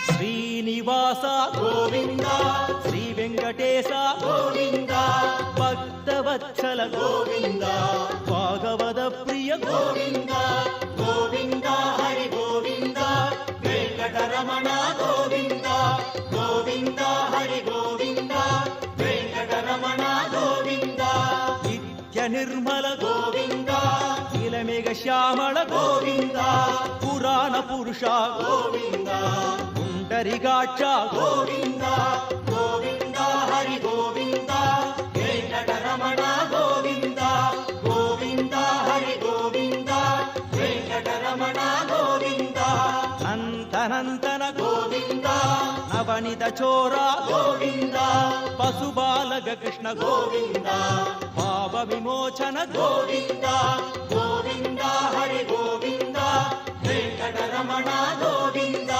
శ్రీనివాస గోవింద శ్రీ వెంకటేశ గోవింద భక్తవత్సల గోవింద భాగవత ప్రియ గోవింద గోవింద హరి గోవింద వెంకటరమణ గోవింద గోవింద హరి గోవింద వెంకటరమణ గోవింద నిత్య నిర్మల గోవింద నీలమేఘ శ్యామళ గోవింద పురాణ పురుష గోవింద పుండరికాక్ష గోవింద గోవింద హరి గోవింద వెంకటరమణ గోవింద గోవింద హరి గోవింద వెంకటరమణ గోవింద నంతనంతన గోవింద నవనిత చోర గోవింద పశుబాలక కృష్ణ గోవింద భావ విమోచన గోవింద గోవింద హరి గోవింద వెంకటరమణ గోవింద